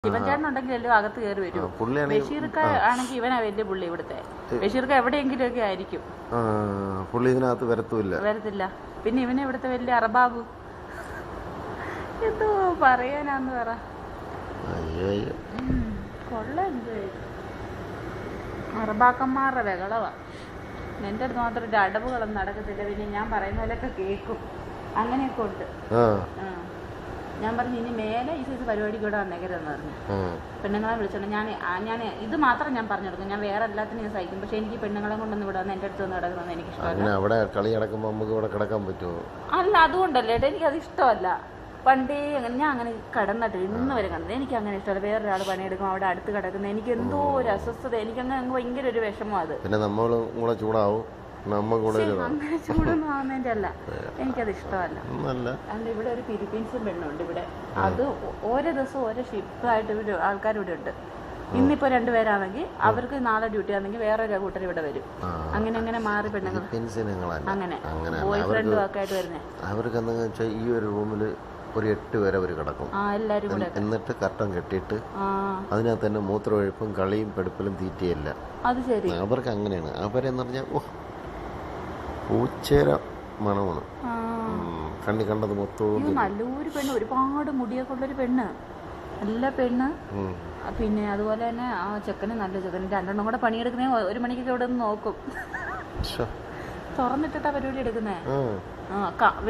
ശിവൻ ചേട്ടൻ ഉണ്ടെങ്കിലല്ലോ അകത്ത് കയറി വരൂ. ബഷീർക്ക ആണെങ്കിൽ ഇവനാ വലിയ പുള്ളി ഇവിടുത്തെ. ബഷീർക്ക എവിടെയെങ്കിലും ഒക്കെ ആയിരിക്കും, പുള്ളി ഇതിനകത്ത് വരത്തില്ല. പിന്നെ ഇവനെ ഇവിടുത്തെ വലിയ അറബാബു. എന്തോ പറയാനാന്ന് പറ. കൊള്ളാം, അറബാക്കന്മാരുടെ ബഹളവാ. എന്റെ അടുത്ത് മാത്രം ഒരു അടവുകളൊന്നും നടക്കത്തില്ല. പിന്നെ ഞാൻ പറയുന്ന പോലെയൊക്കെ കേൾക്കും. അങ്ങനെയൊക്കെ ഉണ്ട്. ഞാൻ പറഞ്ഞു ഇനി മേലെ ഈ സൈസ് പരിപാടിക്ക് ഇവിടെ വന്നേക്കരുതെന്ന് പറഞ്ഞു. പെണ്ണുങ്ങളെ വിളിച്ചോണ്ട് ഞാൻ ഇത് മാത്രം ഞാൻ പറഞ്ഞു കൊടുക്കും. ഞാൻ വേറെ എല്ലാത്തിനും ഞാൻ സഹിക്കും. പക്ഷെ എനിക്ക് പെണ്ണുങ്ങളെ കൊണ്ടൊന്ന് ഇവിടെ വന്ന് എന്റെ അടുത്ത് വന്ന് കിടക്കുന്നത് എനിക്ക് ഇഷ്ടമല്ല. അല്ല, അതുകൊണ്ടല്ലേ എനിക്കത് ഇഷ്ടമല്ല. പണ്ടേ അങ്ങനെ ഞാൻ അങ്ങനെ കിടന്നിട്ട് ഇന്ന് വരെ കണ്ടത് എനിക്ക് അങ്ങനെ ഇഷ്ടമല്ല. വേറൊരാൾ പണിയെടുക്കും അവിടെ അടുത്ത് കിടക്കുന്നത് എനിക്ക് എന്തോ ഒരു അസ്വസ്ഥത. എനിക്കങ്ങനെ ഭയങ്കര ഒരു വിഷമം. അത് പിന്നെ ചൂടാവും. അങ്ങനെ ചൂടൊന്നും ആവുന്നതിന്റെ അല്ല, എനിക്കത് ഇഷ്ടമല്ല. അതുകൊണ്ട് ഇവിടെ ഒരു ഫിലിപ്പീൻസും പെണ്ണുണ്ട് ഇവിടെ. അത് ഓരോ ദിവസം ഓരോ ഷിഫ്റ്റായിട്ട് ഇവിടെ ആൾക്കാർ ഇവിടെ ഉണ്ട്. ഇന്നിപ്പോ 2 പേരാണെങ്കിൽ അവർക്ക് നാളെ ഡ്യൂട്ടി ആണെങ്കിൽ വേറെ ഒരു കൂട്ടർ ഇവിടെ വരും. അങ്ങനെ അങ്ങനെ മാറി പെണ്ണുങ്ങൾ അങ്ങനെ ബോയ് ഫ്രണ്ടും ഒക്കെ ആയിട്ട് വരുന്നേ. അവർക്ക് ഈ ഒരു റൂമിൽ ഒരു 8 പേരെ അവർ കിടക്കും എല്ലാരും കൂടെ. എന്നിട്ട് കർട്ടൻ കെട്ടിയിട്ട് അതിനകത്ത് തന്നെ മൂത്രമൊഴിപ്പും കളിയും പെടുപ്പലും തീറ്റയല്ല. അത് ശരി, അവർക്ക് അങ്ങനെയാണ്. അവരെന്ന് പറഞ്ഞാൽ പൂച്ചേര മണമാണ് കണ്ണി കണ്ടത് മൊത്തവും. നല്ലൊരു പെണ്ണ്, ഒരുപാട് മുടിയൊക്കെ ഉള്ളൊരു പെണ്ണ്, നല്ല പെണ്ണ്. പിന്നെ അതുപോലെ തന്നെ ആ ചെക്കന് നല്ല ചെക്കന് 2 കൂടെ പണിയെടുക്കുന്നേ 1 മണിക്കൊക്കെ ഇവിടെ നിന്ന് നോക്കും. തുറന്നിട്ടിട്ടാ പരിപാടി എടുക്കുന്നേ.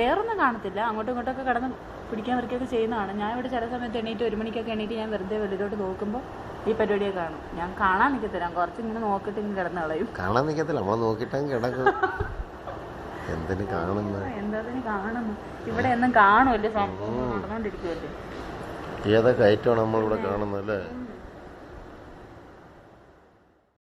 വേറൊന്നും കാണത്തില്ല. അങ്ങോട്ടും ഇങ്ങോട്ടൊക്കെ കടന്ന് പിടിക്കാൻ വരയ്ക്കൊക്കെ ചെയ്യുന്നതാണ്. ഞാൻ ഇവിടെ ചില സമയത്ത് എണീറ്റ് 1 മണിക്കൊക്കെ എണീറ്റ് ഞാൻ വെറുതെ വെളിയിലോട്ട് നോക്കുമ്പോൾ ഈ പരിപാടിയൊക്കെ കാണും. ഞാൻ കാണാൻ നിൽക്കത്തില്ല, കുറച്ച് ഇങ്ങനെ നോക്കിയിട്ട് ഇങ്ങനെ കിടന്ന് കളയും. കാണാൻ നിൽക്കത്തില്ല, നമ്മൾ നോക്കിയിട്ടങ്ങ് കിടക്കും. എന്തിനു കാണുന്നു? ഇവിടെ ഒന്നും കാണുമല്ലേ, സംഭവം നടന്നോണ്ടിരിക്കുമല്ലേ. ഏതൊക്കെ ഐറ്റമാണ് നമ്മളിവിടെ കാണുന്നല്ലേ.